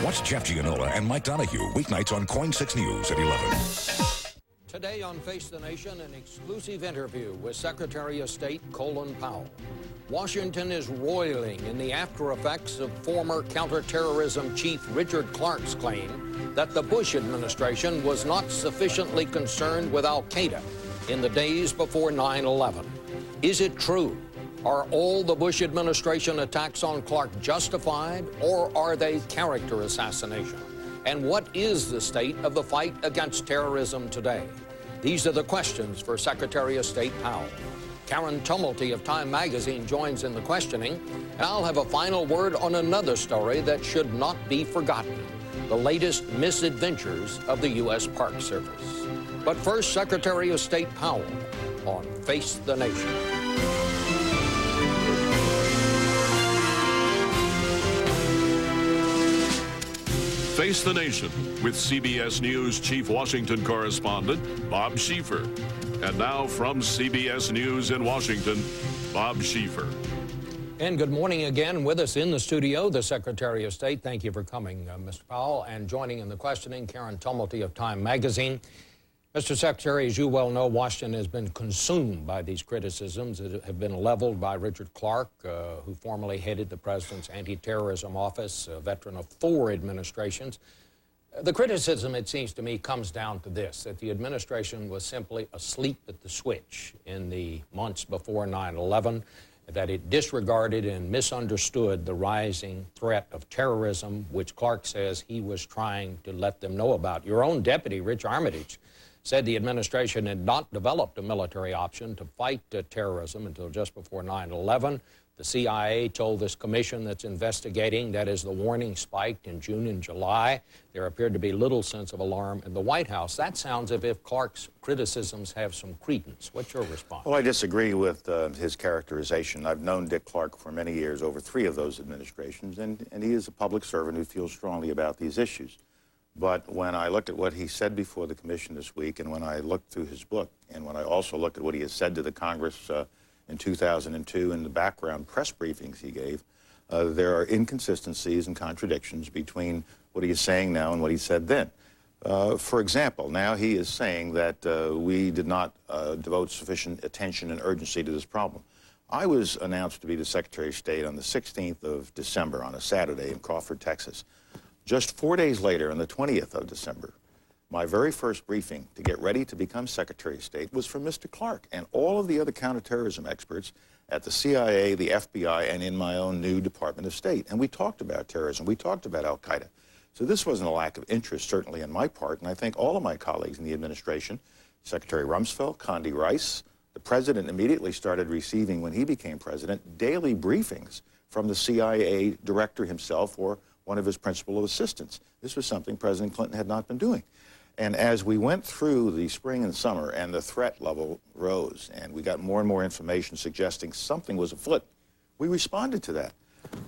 Watch Jeff Gianola and Mike Donahue weeknights on Coin 6 News at 11. Today on Face the Nation, an exclusive interview with Secretary of State Colin Powell. Washington is roiling in the after effects of former counterterrorism chief Richard Clarke's claim that the Bush administration was not sufficiently concerned with al-Qaeda in the days before 9/11. Is it true? Are all the Bush administration attacks on Clarke justified, or are they character assassination? And what is the state of the fight against terrorism today? These are the questions for Secretary of State Powell. Karen Tumulty of Time magazine joins in the questioning, and I'll have a final word on another story that should not be forgotten, the latest misadventures of the U.S. Park Service. But first, Secretary of State Powell on Face the Nation. Face the Nation with CBS News Chief Washington Correspondent Bob Schieffer. And now from CBS News in Washington, Bob Schieffer. And good morning again. With us in the studio, the Secretary of State. Thank you for coming, Mr. Powell. And joining in the questioning, Karen Tumulty of Time magazine. Mr. Secretary, as you well know, Washington has been consumed by these criticisms that have been leveled by Richard Clarke, who formerly headed the President's Anti-Terrorism Office, a veteran of 4 administrations. The criticism, it seems to me, comes down to this, that the administration was simply asleep at the switch in the months before 9/11, that it disregarded and misunderstood the rising threat of terrorism, which Clarke says he was trying to let them know about. Your own deputy, Rich Armitage, said the administration had not developed a military option to fight terrorism until just before 9/11. The CIA told this commission that's investigating that as the warning spiked in June and July, there appeared to be little sense of alarm in the White House. That sounds as if Clarke's criticisms have some credence. What's your response? Well, I disagree with his characterization. I've known Dick Clarke for many years, over 3 of those administrations, and he is a public servant who feels strongly about these issues. But when I looked at what he said before the commission this week, and when I looked through his book, and when I also looked at what he has said to the Congress in 2002 and the background press briefings he gave, there are inconsistencies and contradictions between what he is saying now and what he said then. For example, now he is saying that we did not devote sufficient attention and urgency to this problem. I was announced to be the Secretary of State on the 16th of December on a Saturday in Crawford, Texas. Just 4 days later, on the 20th of December, my very first briefing to get ready to become Secretary of State was from Mr. Clarke and all of the other counterterrorism experts at the CIA, the FBI, and in my own new Department of State. And we talked about terrorism. We talked about al-Qaeda. So this wasn't a lack of interest, certainly on my part, and I think all of my colleagues in the administration, Secretary Rumsfeld, Condi Rice, the President immediately started receiving, when he became President, daily briefings from the CIA director himself or one of his principal assistants. This was something President Clinton had not been doing. And as we went through the spring and summer and the threat level rose and we got more and more information suggesting something was afoot, we responded to that.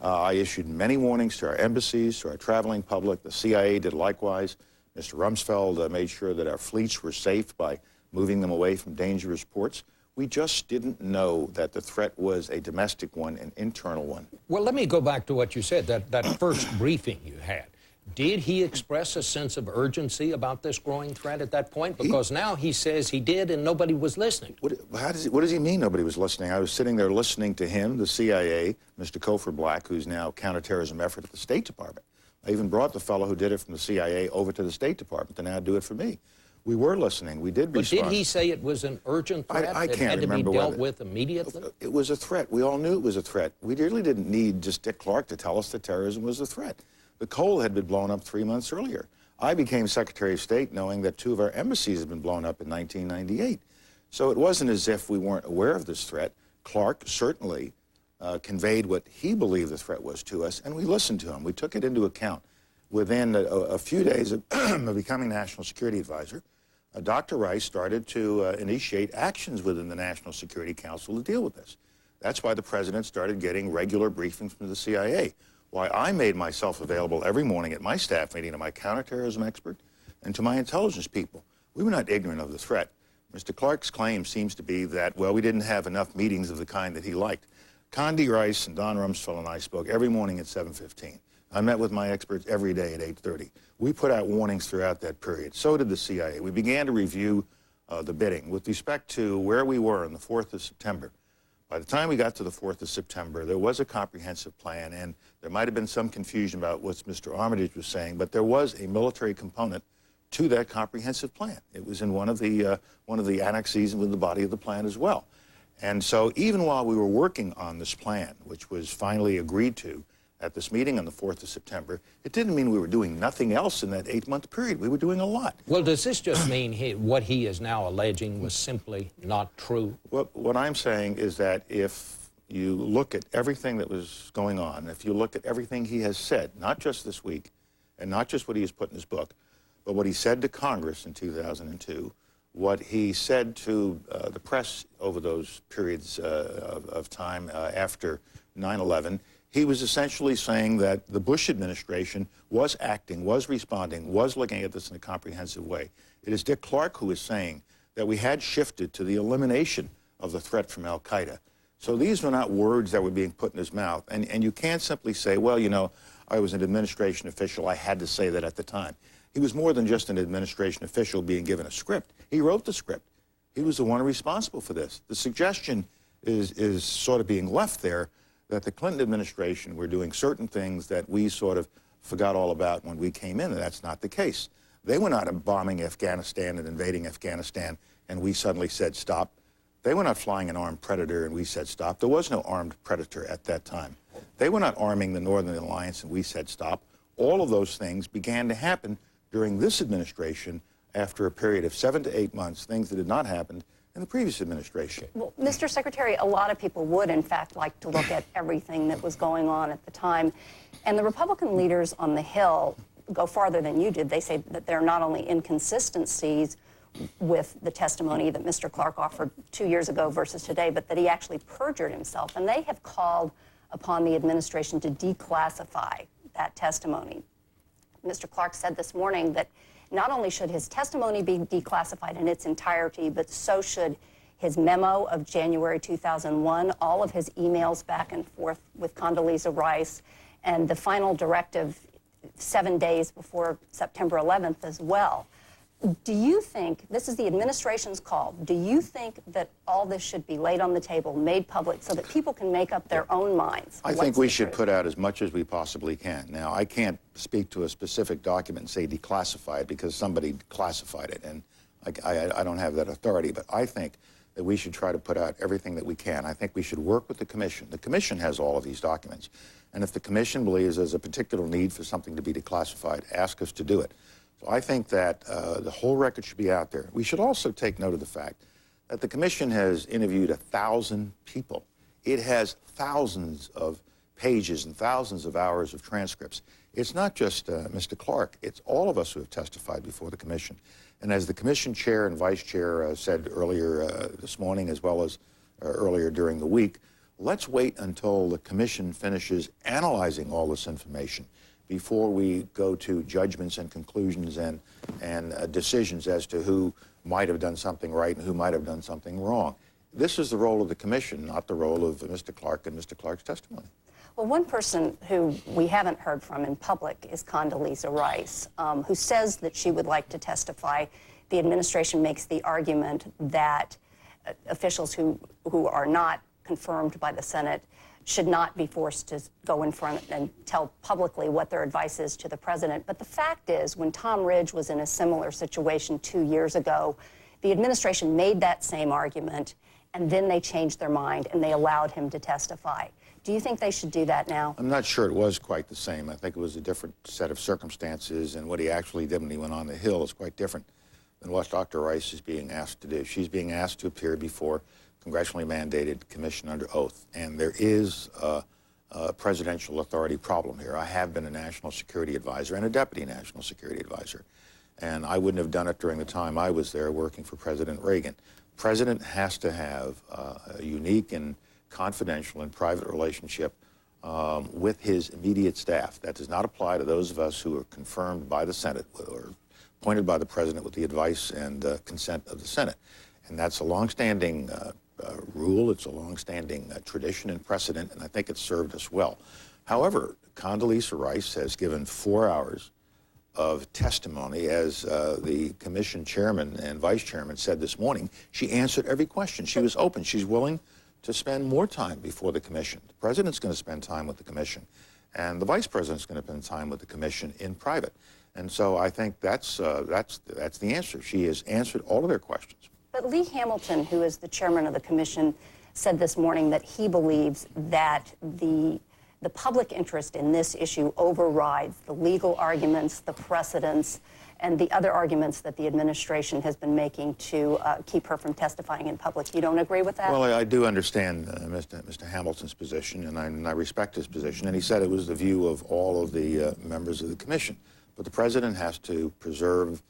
I issued many warnings to our embassies, to our traveling public. The CIA did likewise. Mr. Rumsfeld made sure that our fleets were safe by moving them away from dangerous ports. We just didn't know that the threat was a domestic one, an internal one. Well, let me go back to what you said, that first briefing you had. Did he express a sense of urgency about this growing threat at that point? Because now he says he did and nobody was listening. What does he mean nobody was listening? I was sitting there listening to him, the CIA, Mr. Cofer Black, who's now counterterrorism effort at the State Department. I even brought the fellow who did it from the CIA over to the State Department to now do it for me. We were listening. We did respond. But did he say it was an urgent threat I that can't had to be remember dealt with immediately? It was a threat. We all knew it was a threat. We really didn't need just Dick Clarke to tell us that terrorism was a threat. The Cole had been blown up 3 months earlier. I became Secretary of State knowing that 2 of our embassies had been blown up in 1998. So it wasn't as if we weren't aware of this threat. Clarke certainly conveyed what he believed the threat was to us, and we listened to him. We took it into account. Within a few days of becoming National Security Advisor, Dr. Rice started to initiate actions within the National Security Council to deal with this. That's why the President started getting regular briefings from the CIA, why I made myself available every morning at my staff meeting to my counterterrorism expert and to my intelligence people. We were not ignorant of the threat. Mr. Clarke's claim seems to be that, well, we didn't have enough meetings of the kind that he liked. Condi Rice and Don Rumsfeld and I spoke every morning at 7:15. I met with my experts every day at 8:30. We put out warnings throughout that period. So did the CIA. We began to review the bidding. With respect to where we were on the 4th of September, by the time we got to the 4th of September, there was a comprehensive plan, and there might have been some confusion about what Mr. Armitage was saying, but there was a military component to that comprehensive plan. It was in one of the annexes with the body of the plan as well. And so even while we were working on this plan, which was finally agreed to at this meeting on the 4th of September, it didn't mean we were doing nothing else in that 8-month period. We were doing a lot. Well, does this just mean what he is now alleging was simply not true? Well, what I'm saying is that if you look at everything that was going on, if you look at everything he has said, not just this week, and not just what he has put in his book, but what he said to Congress in 2002, what he said to the press over those periods of time after 9/11, he was essentially saying that the Bush administration was acting, was responding, was looking at this in a comprehensive way. It is Dick Clark who is saying that we had shifted to the elimination of the threat from al-Qaeda. So these were not words that were being put in his mouth. And you can't simply say, well, you know, I was an administration official, I had to say that at the time. He was more than just an administration official being given a script. He wrote the script. He was the one responsible for this. The suggestion is sort of being left there that the Clinton administration were doing certain things that we sort of forgot all about when we came in, and that's not the case. They were not bombing Afghanistan and invading Afghanistan, and we suddenly said stop. They were not flying an armed Predator, and we said stop. There was no armed Predator at that time. They were not arming the Northern Alliance, and we said stop. All of those things began to happen during this administration after a period of 7 to 8 months, things that had not happened in the previous administration. Well, Mr. Secretary, a lot of people would, in fact, like to look at everything that was going on at the time. And the Republican leaders on the Hill go farther than you did. They say that there are not only inconsistencies with the testimony that Mr. Clark offered 2 years ago versus today, but that he actually perjured himself. And they have called upon the administration to declassify that testimony. Mr. Clark said this morning that not only should his testimony be declassified in its entirety, but so should his memo of January 2001, all of his emails back and forth with Condoleezza Rice, and the final directive 7 days before September 11th as well. Do you think, this is the administration's call, do you think that all this should be laid on the table, made public, so that people can make up their own minds? I think we should put out as much as we possibly can. Now, I can't speak to a specific document and say declassify it because somebody classified it, and I don't have that authority, but I think that we should try to put out everything that we can. I think we should work with the Commission. The Commission has all of these documents, and if the Commission believes there's a particular need for something to be declassified, ask us to do it. So I think that the whole record should be out there. We should also take note of the fact that the Commission has interviewed 1,000 people. It has thousands of pages and thousands of hours of transcripts. It's not just Mr. Clark. It's all of us who have testified before the Commission. And as the Commission chair and vice chair said earlier this morning, as well as earlier during the week, let's wait until the Commission finishes analyzing all this information before we go to judgments and conclusions and decisions as to who might have done something right and who might have done something wrong. This is the role of the Commission, not the role of Mr. Clark and Mr. Clark's testimony. Well, one person who we haven't heard from in public is Condoleezza Rice, who says that she would like to testify. The administration makes the argument that officials who are not confirmed by the Senate should not be forced to go in front and tell publicly what their advice is to the president. But the fact is, when Tom Ridge was in a similar situation 2 years ago, the administration made that same argument, and then they changed their mind and they allowed him to testify. Do you think they should do that now? I'm not sure it was quite the same. I think it was a different set of circumstances, and what he actually did when he went on the Hill is quite different than what Dr. Rice is being asked to do. She's being asked to appear before congressionally mandated commission under oath, and there is a presidential authority problem here. I have been a national security advisor and a deputy national security advisor, and I wouldn't have done it during the time I was there working for President Reagan. The president has to have a unique and confidential and private relationship with his immediate staff. That does not apply to those of us who are confirmed by the Senate or appointed by the president with the advice and consent of the Senate. And that's a longstanding rule. It's a longstanding tradition and precedent, and I think it's served us well. However, Condoleezza Rice has given 4 hours of testimony. As the commission chairman and vice chairman said this morning, she answered every question. She was open. She's willing to spend more time before the commission. The president's going to spend time with the commission, and the vice president's going to spend time with the commission in private. And so I think that's the answer. She has answered all of their questions. But Lee Hamilton, who is the chairman of the commission, said this morning that he believes that the public interest in this issue overrides the legal arguments, the precedents, and the other arguments that the administration has been making to keep her from testifying in public. You don't agree with that? Well, I do understand Mr. Hamilton's position, and I respect his position. And he said it was the view of all of the members of the commission. But the president has to preserve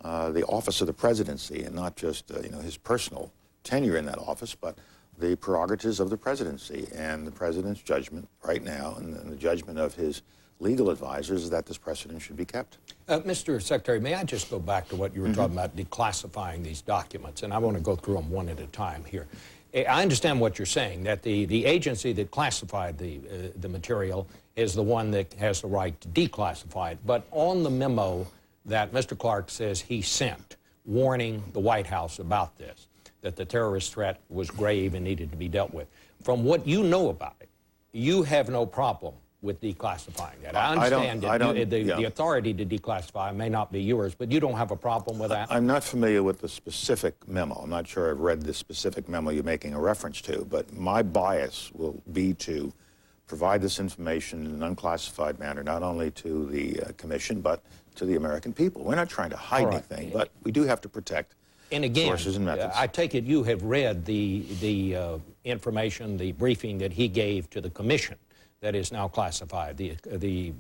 the office of the presidency, and not just his personal tenure in that office, but the prerogatives of the presidency. And the president's judgment right now, and the judgment of his legal advisors, is that this precedent should be kept. Mr. Secretary, may I just go back to what you were talking about, declassifying these documents? And I want to go through them one at a time here. I understand what you're saying, that the agency that classified the material is the one that has the right to declassify it. But on the memo that Mr. Clark says he sent, warning the White House about this, that the terrorist threat was grave and needed to be dealt with, from what you know about it, you have no problem with declassifying that. I understand the authority to declassify may not be yours, but you don't have a problem with that? I'm not familiar with the specific memo. I'm not sure I've read the specific memo you're making a reference to, but my bias will be to provide this information in an unclassified manner, not only to the commission, but to the American people. We're not trying to hide anything, but we do have to protect sources and methods. I take it you have read the information, the briefing that he gave to the commission that is now classified, the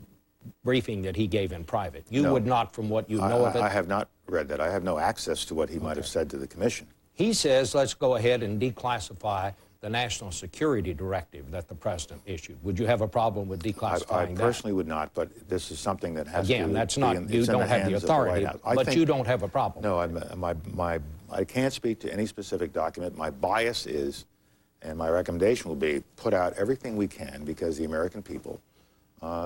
briefing that he gave in private. You would not, from what you know of it? I have not read that. I have no access to what he might have said to the commission. He says, let's go ahead and declassify the National Security Directive that the president issued. Would you have a problem with declassifying that? I personally would not, but this is something that has Again, to that's be not, you don't have the authority, but you don't have a problem. No, I can't speak to any specific document. My bias is, and my recommendation will be, put out everything we can, because the American people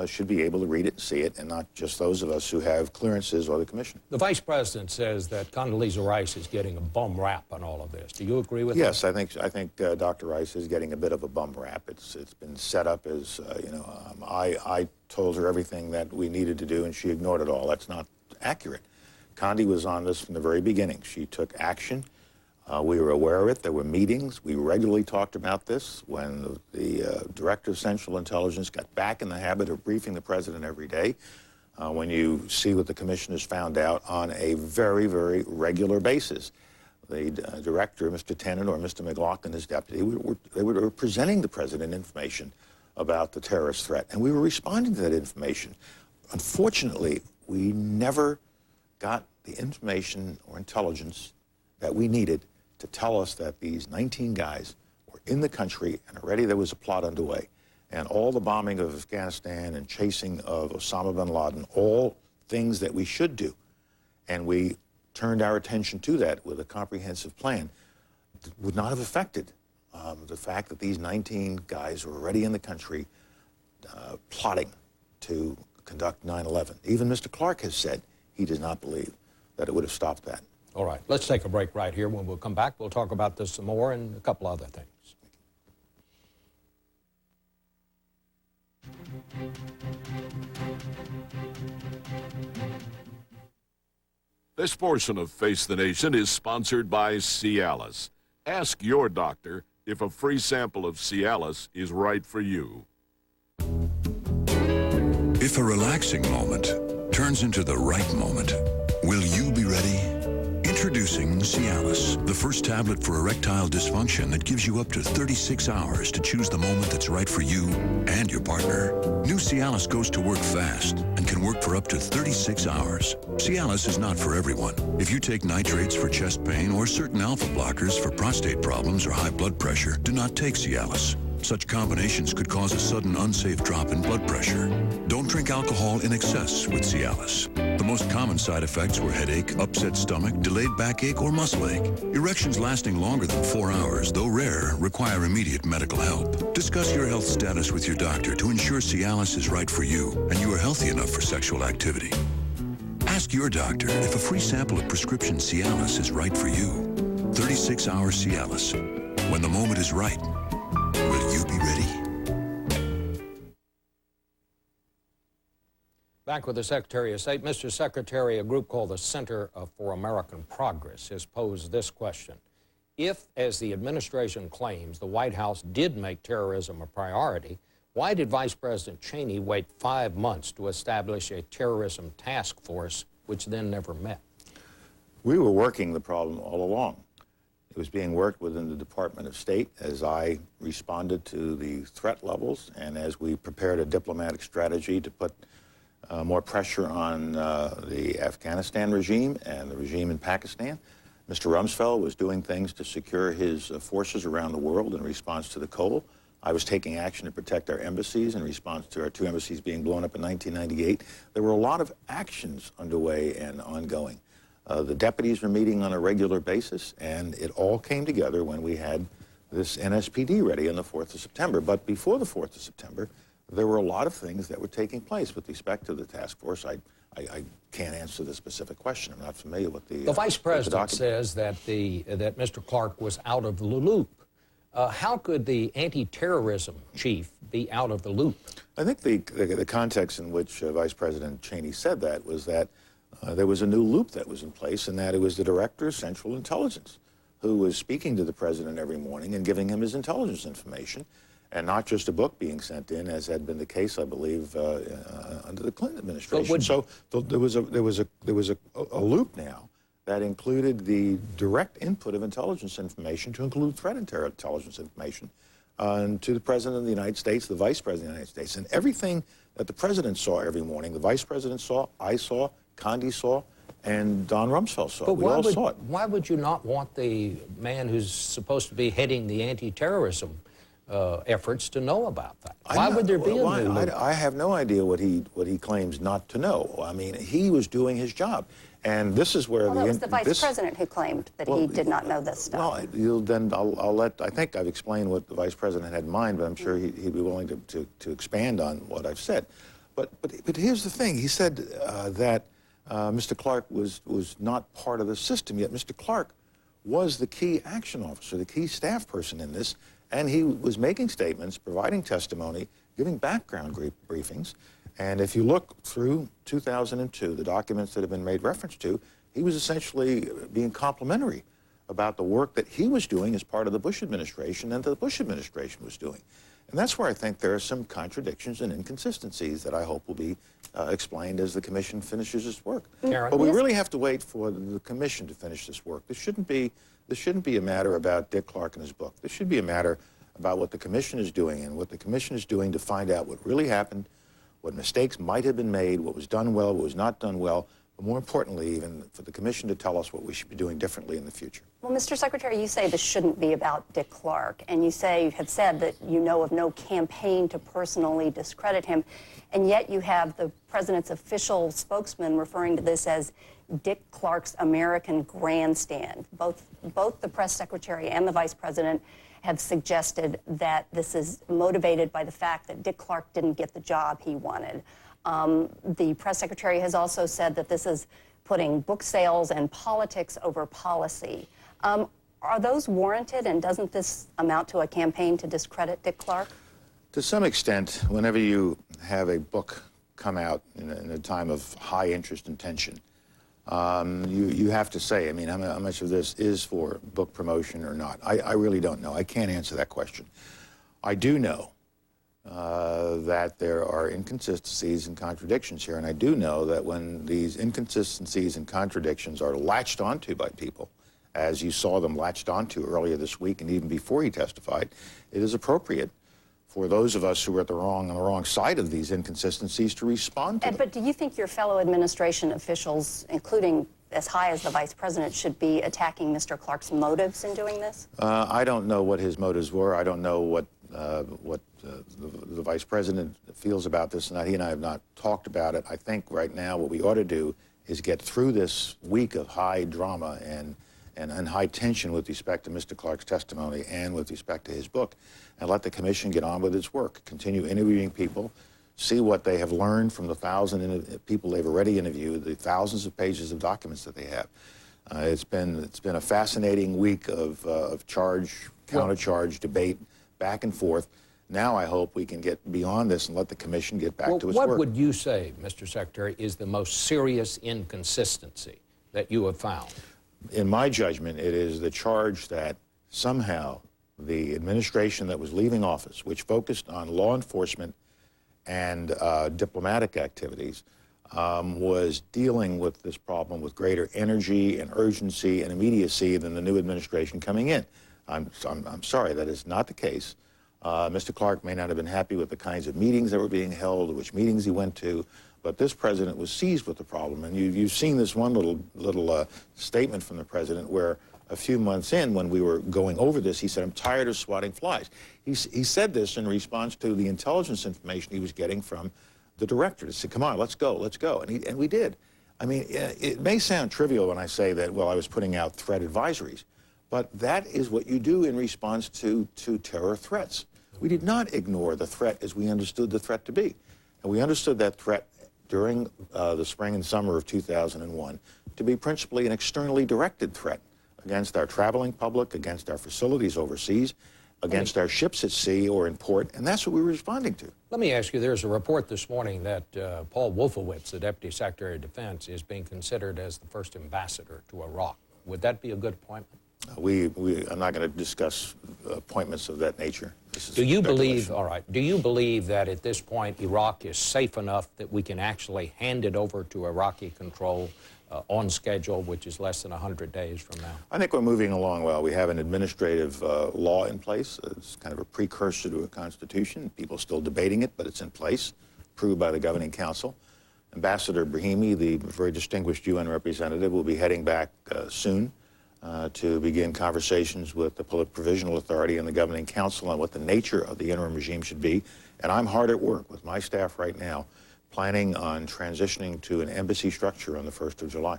should be able to read it and see it, and not just those of us who have clearances or the commission. The vice president says that Condoleezza Rice is getting a bum rap on all of this. Do you agree with that? Yes, I think Dr. Rice is getting a bit of a bum rap. It's been set up as, I told her everything that we needed to do, and she ignored it all. That's not accurate. Condi was on this from the very beginning. She took action. We were aware of it. There were meetings. We regularly talked about this. When the Director of Central Intelligence got back in the habit of briefing the president every day, when you see what the commissioners found out on a very, very regular basis. The director, Mr. Tennant, or Mr. McLaughlin, his deputy, they were presenting the president information about the terrorist threat, and we were responding to that information. Unfortunately, we never got the information or intelligence that we needed to tell us that these 19 guys were in the country, and already there was a plot underway. And all the bombing of Afghanistan and chasing of Osama bin Laden, all things that we should do. And we turned our attention to that with a comprehensive plan. It would not have affected the fact that these 19 guys were already in the country plotting to conduct 9/11. Even Mr. Clark has said he does not believe that it would have stopped that. All right, let's take a break right here. When we'll come back, we'll talk about this some more and a couple other things. This portion of Face the Nation is sponsored by Cialis. Ask your doctor if a free sample of Cialis is right for you. If a relaxing moment turns into the right moment, will you be ready? Introducing Cialis, the first tablet for erectile dysfunction that gives you up to 36 hours to choose the moment that's right for you and your partner. New Cialis goes to work fast and can work for up to 36 hours. Cialis is not for everyone. If you take nitrates for chest pain or certain alpha blockers for prostate problems or high blood pressure, do not take Cialis. Such combinations could cause a sudden unsafe drop in blood pressure. Don't drink alcohol in excess with Cialis. The most common side effects were headache, upset stomach, delayed backache, or muscle ache. Erections lasting longer than 4 hours, though rare, require immediate medical help. Discuss your health status with your doctor to ensure Cialis is right for you and you are healthy enough for sexual activity. Ask your doctor if a free sample of prescription Cialis is right for you. 36-hour Cialis. When the moment is right, will you be ready? Back with the Secretary of State. Mr. Secretary, a group called the Center for American Progress has posed this question. If, as the administration claims, the White House did make terrorism a priority, why did Vice President Cheney wait 5 months to establish a terrorism task force, which then never met? We were working the problem all along. It was being worked within the Department of State as I responded to the threat levels and as we prepared a diplomatic strategy to put more pressure on the Afghanistan regime and the regime in Pakistan. Mr. Rumsfeld was doing things to secure his forces around the world in response to the Cole. I was taking action to protect our embassies in response to our 2 embassies being blown up in 1998. There were a lot of actions underway and ongoing. The deputies were meeting on a regular basis, and it all came together when we had this NSPD ready on the 4th of September. But before the 4th of September, there were a lot of things that were taking place with respect to the task force. I can't answer the specific question. I'm not familiar with the Vice President says that that Mr. Clark was out of the loop. How could the anti-terrorism chief be out of the loop? I think the context in which Vice President Cheney said that was that there was a new loop that was in place, and that it was the Director of Central Intelligence who was speaking to the President every morning and giving him his intelligence information, and not just a book being sent in, as had been the case, I believe, under the Clinton administration. So there was a loop now that included the direct input of intelligence information to include threat intelligence information to the President of the United States, the Vice President of the United States. And everything that the President saw every morning, the Vice President saw, I saw, Condi saw, and Don Rumsfeld saw. We all saw it. Why would you not want the man who's supposed to be heading the anti-terrorism efforts to know about that? Why would there be a new loop? I have no idea what he claims not to know. I mean, he was doing his job. And this is where that was the Vice President who claimed that he did not know this stuff. Well, I think I've explained what the Vice President had in mind, but I'm sure he'd be willing to expand on what I've said. But here's the thing. He said that Mr. Clark was not part of the system, yet Mr. Clark was the key action officer, the key staff person in this, and he was making statements, providing testimony, giving background briefings. And if you look through 2002, the documents that have been made reference to, he was essentially being complimentary about the work that he was doing as part of the Bush administration and that the Bush administration was doing. And that's where I think there are some contradictions and inconsistencies that I hope will be explained as the Commission finishes its work. But we really have to wait for the Commission to finish this work. This shouldn't be a matter about Dick Clark and his book. This should be a matter about what the Commission is doing and what the Commission is doing to find out what really happened, what mistakes might have been made, what was done well, what was not done well, but more importantly, even for the Commission to tell us what we should be doing differently in the future. Well, Mr. Secretary, you say this shouldn't be about Dick Clark, and you have said that you know of no campaign to personally discredit him, and yet you have the President's official spokesman referring to this as Dick Clark's American grandstand. Both the press secretary and the Vice President have suggested that this is motivated by the fact that Dick Clark didn't get the job he wanted. The press secretary has also said that this is putting book sales and politics over policy. Are those warranted, and doesn't this amount to a campaign to discredit Dick Clark? To some extent, whenever you have a book come out in a time of high interest and tension, you have to say, I mean, how much of this is for book promotion or not? I really don't know. I can't answer that question. I do know that there are inconsistencies and contradictions here, and I do know that when these inconsistencies and contradictions are latched onto by people, as you saw them latched onto earlier this week and even before he testified, it is appropriate for those of us who are on the wrong side of these inconsistencies to respond to them. But do you think your fellow administration officials, including as high as the Vice President, should be attacking Mr. Clark's motives in doing this? I don't know what his motives were. I don't know what what the Vice President feels about this, and he and I have not talked about it. I think right now what we ought to do is get through this week of high drama and high tension with respect to Mr. Clark's testimony and with respect to his book, and let the commission get on with its work, continue interviewing people, see what they have learned from the 1,000 people they've already interviewed, the thousands of pages of documents that they have. It's been a fascinating week of charge, countercharge, debate, back and forth. Now I hope we can get beyond this and let the commission get back to its work. What would you say, Mr. Secretary, is the most serious inconsistency that you have found? In my judgment, it is the charge that somehow the administration that was leaving office, which focused on law enforcement and diplomatic activities, was dealing with this problem with greater energy and urgency and immediacy than the new administration coming in. I'm sorry, that is not the case. Mr. Clark may not have been happy with the kinds of meetings that were being held, which meetings he went to, but this president was seized with the problem. And you've seen this one little statement from the president where a few months in, when we were going over this, he said, "I'm tired of swatting flies." He said this in response to the intelligence information he was getting from the director. He said, "Come on, let's go, let's go." And we did. I mean, it may sound trivial when I say that, well, I was putting out threat advisories, but that is what you do in response to terror threats. We did not ignore the threat as we understood the threat to be. And we understood that threat during the spring and summer of 2001 to be principally an externally directed threat against our traveling public, against our facilities overseas, against our ships at sea or in port, and that's what we were responding to. Let me ask you, there's a report this morning that Paul Wolfowitz, the Deputy Secretary of Defense, is being considered as the first ambassador to Iraq. Would that be a good appointment? I'm not going to discuss appointments of that nature. Do you believe, all right, do you believe that at this point Iraq is safe enough that we can actually hand it over to Iraqi control on schedule, which is less than 100 days from now? I think we're moving along well. We have an administrative law in place. It's kind of a precursor to a constitution. People are still debating it, but it's in place, approved by the governing council. Ambassador Brahimi, the very distinguished UN representative, will be heading back soon to begin conversations with the Provisional Authority and the Governing Council on what the nature of the interim regime should be. And I'm hard at work with my staff right now, planning on transitioning to an embassy structure on the 1st of July.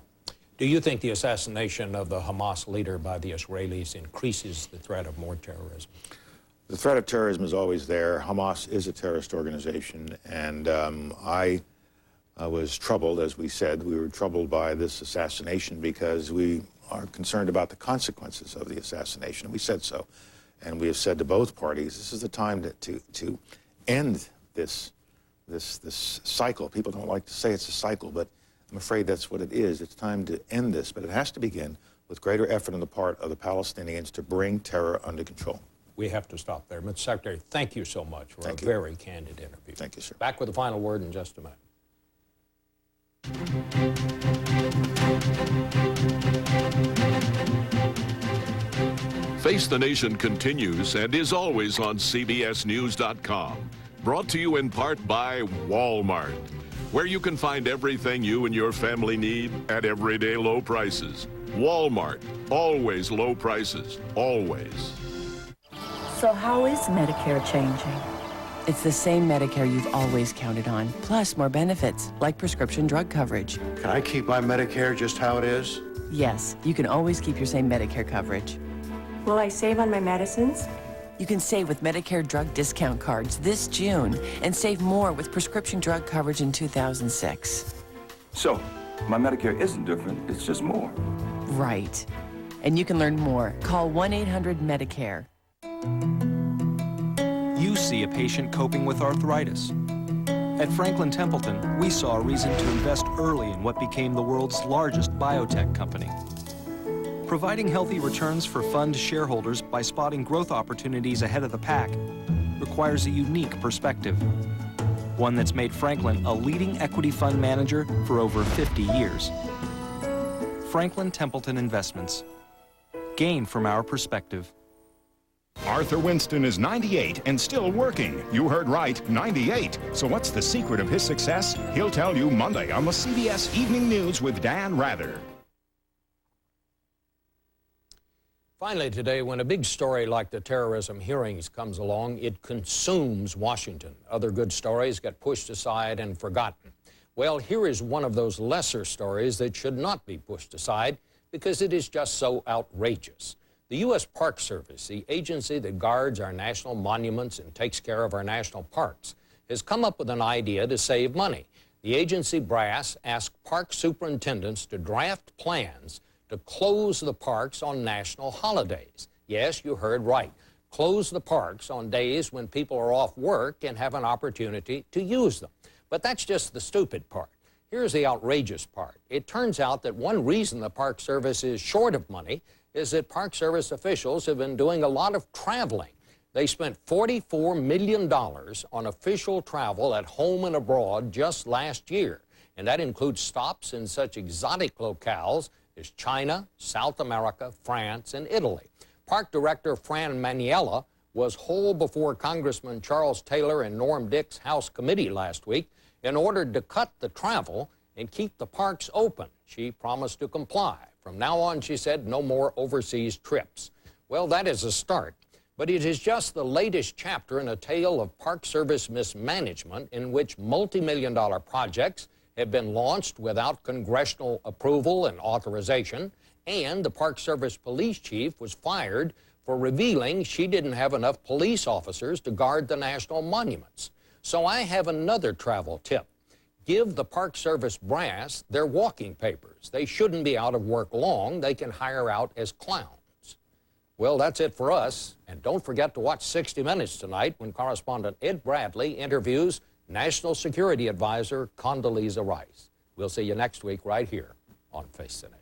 Do you think the assassination of the Hamas leader by the Israelis increases the threat of more terrorism? The threat of terrorism is always there. Hamas is a terrorist organization, and I was troubled, as we said. We were troubled by this assassination because we are concerned about the consequences of the assassination. We said so. And we have said to both parties, this is the time to end this cycle. People don't like to say it's a cycle, but I'm afraid that's what it is. It's time to end this, but it has to begin with greater effort on the part of the Palestinians to bring terror under control. We have to stop there. Mr. Secretary, thank you so much for a very candid interview. Thank you, sir. Back with the final word in just a minute. Face the Nation continues and is always on CBSNews.com. Brought to you in part by Walmart, where you can find everything you and your family need at everyday low prices. Walmart, always low prices, always. So how is Medicare changing? It's the same Medicare you've always counted on, plus more benefits, like prescription drug coverage. Can I keep my Medicare just how it is? Yes, you can always keep your same Medicare coverage. Will I save on my medicines? You can save with Medicare drug discount cards this June and save more with prescription drug coverage in 2006. So, my Medicare isn't different, it's just more. Right. And you can learn more. Call 1-800-MEDICARE. You see a patient coping with arthritis. At Franklin Templeton, we saw a reason to invest early in what became the world's largest biotech company. Providing healthy returns for fund shareholders by spotting growth opportunities ahead of the pack requires a unique perspective, one that's made Franklin a leading equity fund manager for over 50 years. Franklin Templeton Investments. Gain from our perspective. Arthur Winston is 98 and still working. You heard right, 98. So what's the secret of his success? He'll tell you Monday on the CBS Evening News with Dan Rather. Finally today, when a big story like the terrorism hearings comes along, it consumes Washington. Other good stories get pushed aside and forgotten. Well, here is one of those lesser stories that should not be pushed aside because it is just so outrageous. The U.S. Park Service, the agency that guards our national monuments and takes care of our national parks, has come up with an idea to save money. The agency brass asked park superintendents to draft plans to close the parks on national holidays. Yes, you heard right. Close the parks on days when people are off work and have an opportunity to use them. But that's just the stupid part. Here's the outrageous part. It turns out that one reason the Park Service is short of money is that Park Service officials have been doing a lot of traveling. They spent $44 million on official travel at home and abroad just last year. And that includes stops in such exotic locales as China, South America, France, and Italy. Park Director Fran Maniela was whole before Congressman Charles Taylor and Norm Dick's House Committee last week in order to cut the travel and keep the parks open. She promised to comply. From now on, she said, no more overseas trips. Well, that is a start, but it is just the latest chapter in a tale of Park Service mismanagement in which multi-million-dollar projects have been launched without congressional approval and authorization, and the Park Service police chief was fired for revealing she didn't have enough police officers to guard the national monuments. So I have another travel tip. Give the Park Service brass their walking papers. They shouldn't be out of work long. They can hire out as clowns. Well, that's it for us. And don't forget to watch 60 Minutes tonight when correspondent Ed Bradley interviews National Security Advisor Condoleezza Rice. We'll see you next week right here on Face the Nation.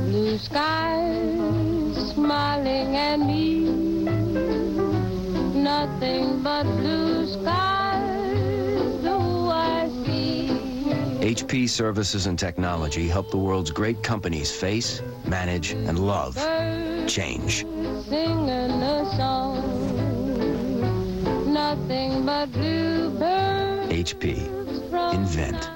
Blue skies smiling at me, nothing but blue skies do I see. HP Services and Technology help the world's great companies face, manage, and love change. Singing a song, nothing but bluebirds. HP. Invent.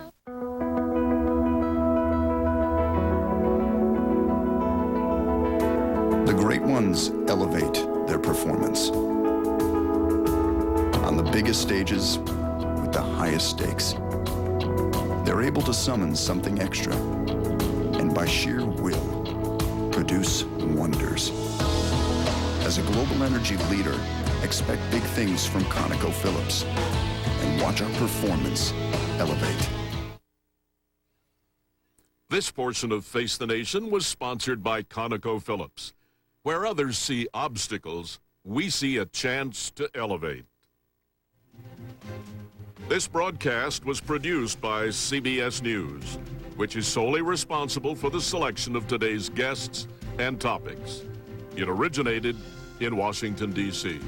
The great ones elevate their performance. On the biggest stages, with the highest stakes, they're able to summon something extra, and by sheer will, produce wonders. As a global energy leader, expect big things from ConocoPhillips, and watch our performance elevate. This portion of Face the Nation was sponsored by ConocoPhillips. Where others see obstacles, we see a chance to elevate. This broadcast was produced by CBS News, which is solely responsible for the selection of today's guests and topics. It originated in Washington, D.C.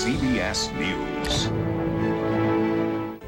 CBS News.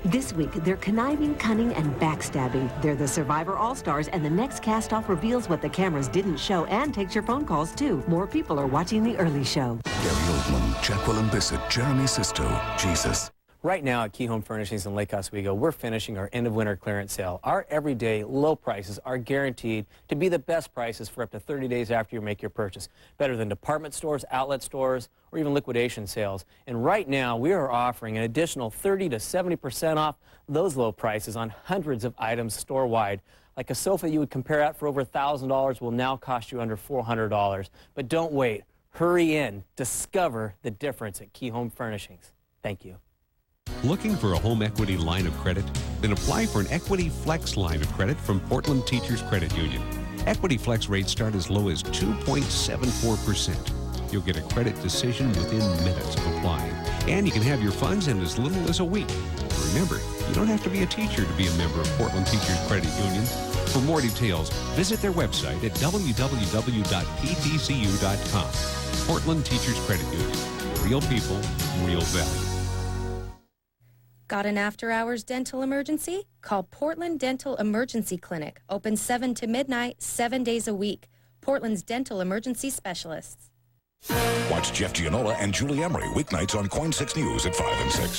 This week, they're conniving, cunning, and backstabbing. They're the Survivor All-Stars, and the next cast-off reveals what the cameras didn't show and takes your phone calls, too. More people are watching The Early Show. Gary Oldman, Jacqueline Bissett, Jeremy Sisto, Jesus. Right now at Key Home Furnishings in Lake Oswego, we're finishing our end-of-winter clearance sale. Our everyday low prices are guaranteed to be the best prices for up to 30 days after you make your purchase. Better than department stores, outlet stores, or even liquidation sales. And right now, we are offering an additional 30 to 70% off those low prices on hundreds of items store-wide. Like a sofa you would compare out for over $1,000 will now cost you under $400. But don't wait. Hurry in. Discover the difference at Key Home Furnishings. Thank you. Looking for a home equity line of credit? Then apply for an Equity Flex line of credit from Portland Teachers Credit Union. Equity Flex rates start as low as 2.74%. You'll get a credit decision within minutes of applying. And you can have your funds in as little as a week. Remember, you don't have to be a teacher to be a member of Portland Teachers Credit Union. For more details, visit their website at www.ptcu.com. Portland Teachers Credit Union. Real people, real value. Got an after-hours dental emergency? Call Portland Dental Emergency Clinic. Open 7 to midnight, 7 days a week. Portland's dental emergency specialists. Watch Jeff Gianola and Julie Emery weeknights on KOIN 6 News at 5 and 6.